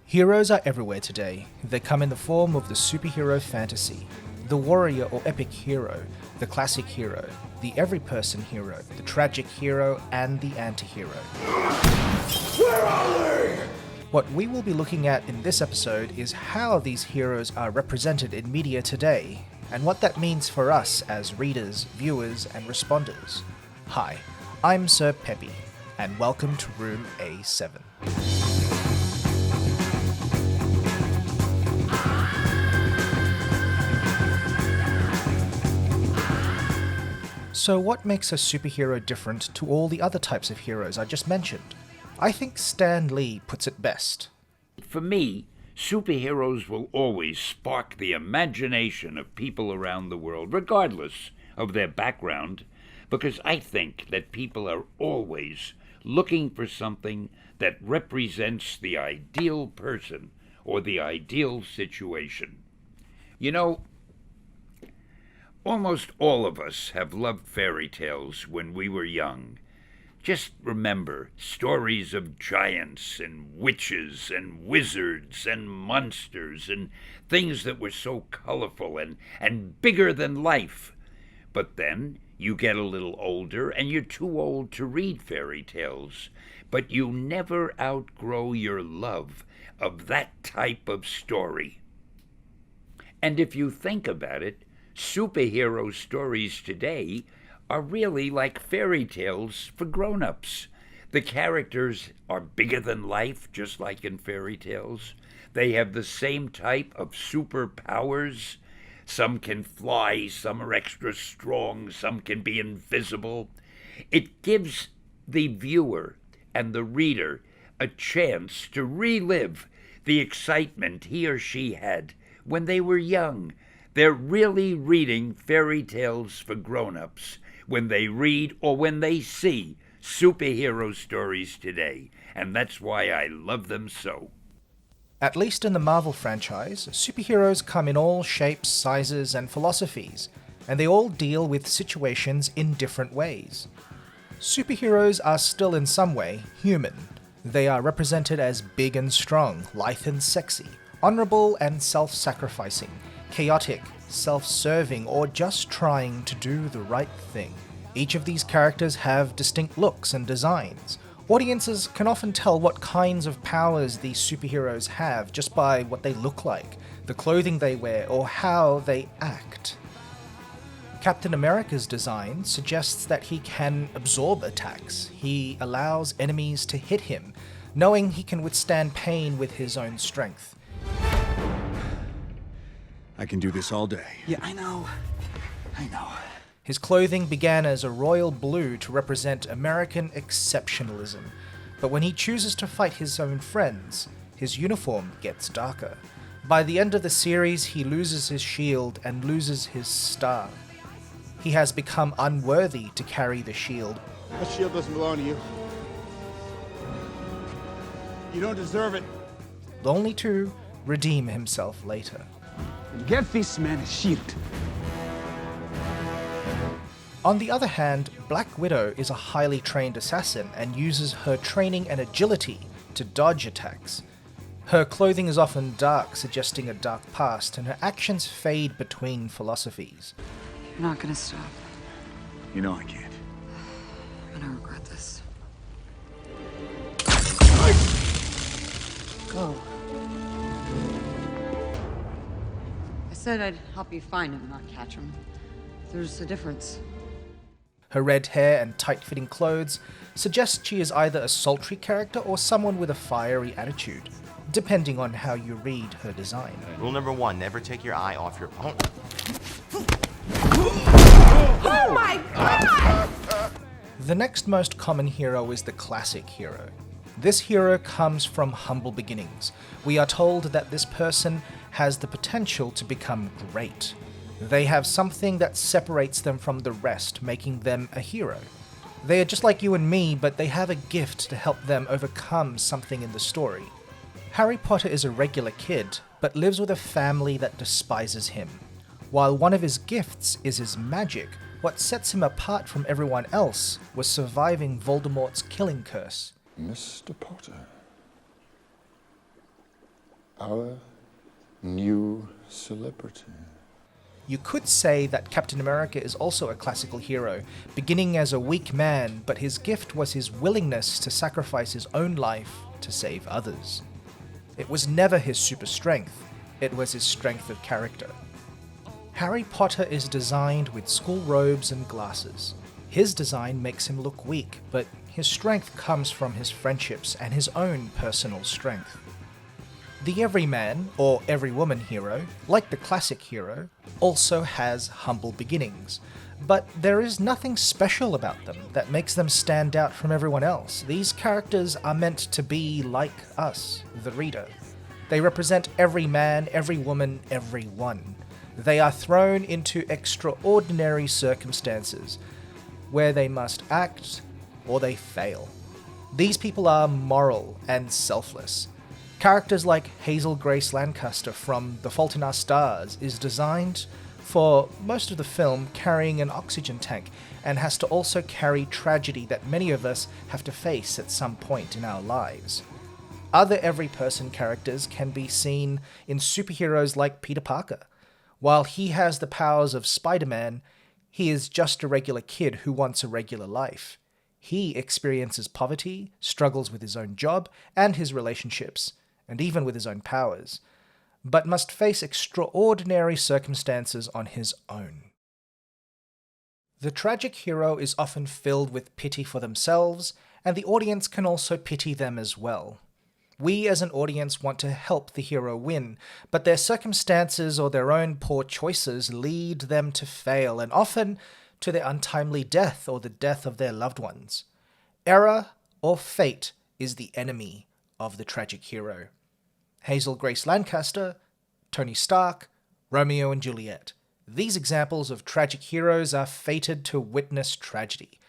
Heroes are everywhere today. They come in the form of the superhero fantasy, the warrior or epic hero, the classic hero, the every-person hero, the tragic hero, and the anti-hero. Where are they? What we will be looking at in this episode is how these heroes are represented in media today, and what that means for us as readers, viewers, and responders. Hi, I'm Sir Pepi, and welcome to Room A7. So what makes a superhero different to all the other types of heroes I just mentioned? I think Stan Lee puts it best. For me, superheroes will always spark the imagination of people around the world, regardless of their background, because I think that people are always looking for something that represents the ideal person or the ideal situation. You know, almost all of us have loved fairy tales when we were young. Just remember stories of giants and witches and wizards and monsters and things that were so colorful and bigger than life. But then you get a little older and you're too old to read fairy tales, but you never outgrow your love of that type of story. And if you think about it, superhero stories today are really like fairy tales for grown-ups. The characters are bigger than life, just like in fairy tales. They have the same type of superpowers. Some can fly, some are extra strong, some can be invisible. It gives the viewer and the reader a chance to relive the excitement he or she had when they were young. They're really reading fairy tales for grown-ups when they read or when they see superhero stories today, and that's why I love them so. At least in the Marvel franchise, superheroes come in all shapes, sizes, and philosophies, and they all deal with situations in different ways. Superheroes are still in some way human. They are represented as big and strong, lithe and sexy, honorable and self-sacrificing, chaotic, self-serving, or just trying to do the right thing. Each of these characters have distinct looks and designs. Audiences can often tell what kinds of powers these superheroes have just by what they look like, the clothing they wear, or how they act. Captain America's design suggests that he can absorb attacks. He allows enemies to hit him, knowing he can withstand pain with his own strength. I can do this all day. Yeah, I know. His clothing began as a royal blue to represent American exceptionalism, but when he chooses to fight his own friends, his uniform gets darker. By the end of the series, he loses his shield and loses his star. He has become unworthy to carry the shield. That shield doesn't belong to you. You don't deserve it. Only to redeem himself later. Get this man a shield. On the other hand, Black Widow is a highly trained assassin and uses her training and agility to dodge attacks. Her clothing is often dark, suggesting a dark past, and her actions fade between philosophies. You're not gonna stop. You know I can't. I'm gonna regret this. Go. I said I'd help you find him, not catch him. There's a difference. Her red hair and tight-fitting clothes suggest she is either a sultry character or someone with a fiery attitude, depending on how you read her design. Rule number 1, never take your eye off your opponent. Oh my god! The next most common hero is the classic hero. This hero comes from humble beginnings. We are told that this person has the potential to become great. They have something that separates them from the rest, making them a hero. They are just like you and me, but they have a gift to help them overcome something in the story. Harry Potter is a regular kid, but lives with a family that despises him. While one of his gifts is his magic, what sets him apart from everyone else was surviving Voldemort's killing curse. Mr. Potter. Our new celebrity. You could say that Captain America is also a classical hero, beginning as a weak man, but his gift was his willingness to sacrifice his own life to save others. It was never his super strength, it was his strength of character. Harry Potter is designed with school robes and glasses. His design makes him look weak, but his strength comes from his friendships and his own personal strength. The everyman, or everywoman hero, like the classic hero, also has humble beginnings, but there is nothing special about them that makes them stand out from everyone else. These characters are meant to be like us, the reader. They represent every man, every woman, everyone. They are thrown into extraordinary circumstances where they must act or they fail. These people are moral and selfless. Characters like Hazel Grace Lancaster from The Fault in Our Stars is designed for most of the film carrying an oxygen tank and has to also carry tragedy that many of us have to face at some point in our lives. Other every-person characters can be seen in superheroes like Peter Parker. While he has the powers of Spider-Man, he is just a regular kid who wants a regular life. He experiences poverty, struggles with his own job and his relationships, and even with his own powers, but must face extraordinary circumstances on his own. The tragic hero is often filled with pity for themselves, and the audience can also pity them as well. We as an audience want to help the hero win, but their circumstances or their own poor choices lead them to fail, and often to their untimely death or the death of their loved ones. Error or fate is the enemy of the tragic hero. Hazel Grace Lancaster, Tony Stark, Romeo and Juliet. These examples of tragic heroes are fated to witness tragedy,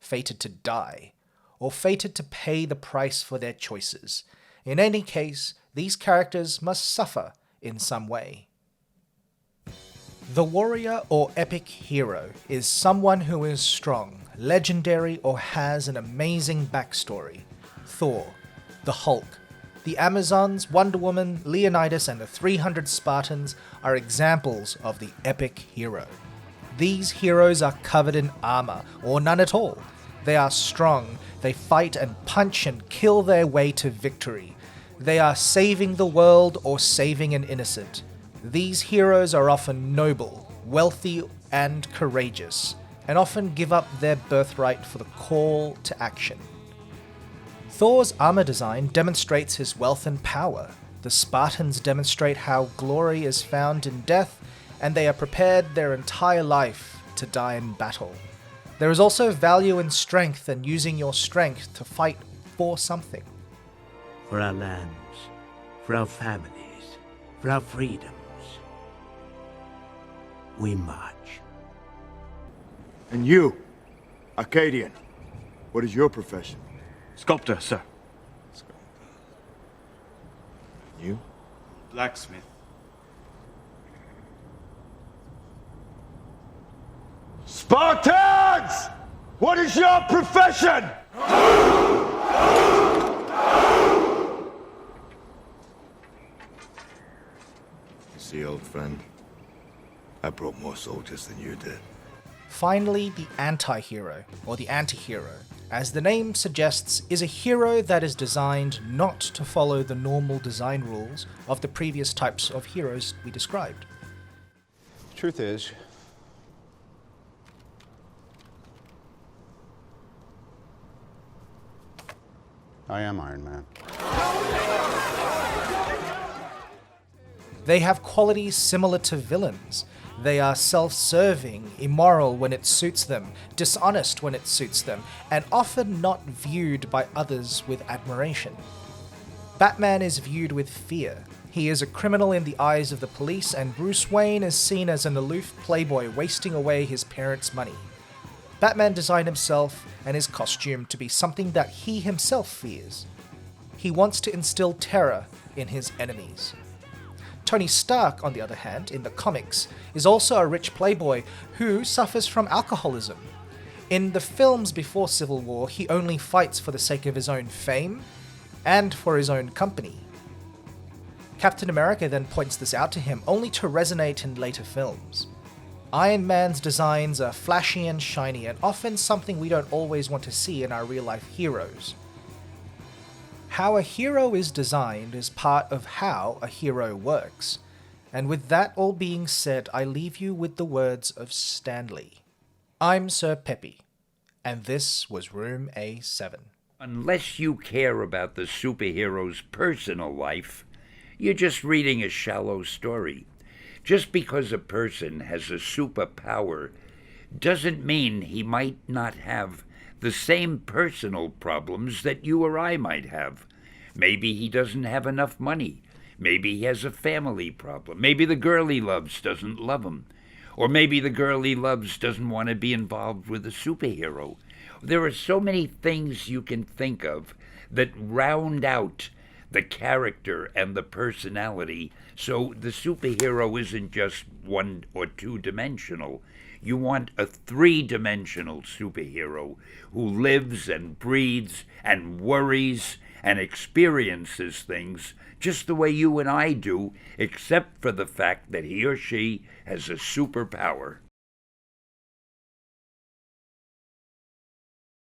fated to die, or fated to pay the price for their choices. In any case, these characters must suffer in some way. The warrior or epic hero is someone who is strong, legendary, or has an amazing backstory. Thor, the Hulk, the Amazons, Wonder Woman, Leonidas, and the 300 Spartans are examples of the epic hero. These heroes are covered in armor, or none at all. They are strong, they fight and punch and kill their way to victory. They are saving the world or saving an innocent. These heroes are often noble, wealthy, and courageous, and often give up their birthright for the call to action. Thor's armor design demonstrates his wealth and power. The Spartans demonstrate how glory is found in death, and they are prepared their entire life to die in battle. There is also value in strength and using your strength to fight for something. For our lands, for our families, for our freedoms, we march. And you, Arcadian, what is your profession? Sculptor, sir. You? Blacksmith. Spartans! What is your profession? See, old friend, I brought more soldiers than you did. Finally, the anti-hero, or the anti-hero, as the name suggests, is a hero that is designed not to follow the normal design rules of the previous types of heroes we described. Truth is, I am Iron Man. They have qualities similar to villains. They are self-serving, immoral when it suits them, dishonest when it suits them, and often not viewed by others with admiration. Batman is viewed with fear. He is a criminal in the eyes of the police, and Bruce Wayne is seen as an aloof playboy wasting away his parents' money. Batman designed himself and his costume to be something that he himself fears. He wants to instill terror in his enemies. Tony Stark, on the other hand, in the comics, is also a rich playboy who suffers from alcoholism. In the films before Civil War, he only fights for the sake of his own fame and for his own company. Captain America then points this out to him, only to resonate in later films. Iron Man's designs are flashy and shiny, and often something we don't always want to see in our real-life heroes. How a hero is designed is part of how a hero works. And with that all being said, I leave you with the words of Stanley. I'm Sir Pepi, and this was Room A7. Unless you care about the superhero's personal life, you're just reading a shallow story. Just because a person has a superpower doesn't mean he might not have the same personal problems that you or I might have. Maybe he doesn't have enough money. Maybe he has a family problem. Maybe the girl he loves doesn't love him. Or maybe the girl he loves doesn't want to be involved with a superhero. There are so many things you can think of that round out the character and the personality, so the superhero isn't just one or two-dimensional. You want a three-dimensional superhero who lives and breathes and worries and experiences things just the way you and I do, except for the fact that he or she has a superpower.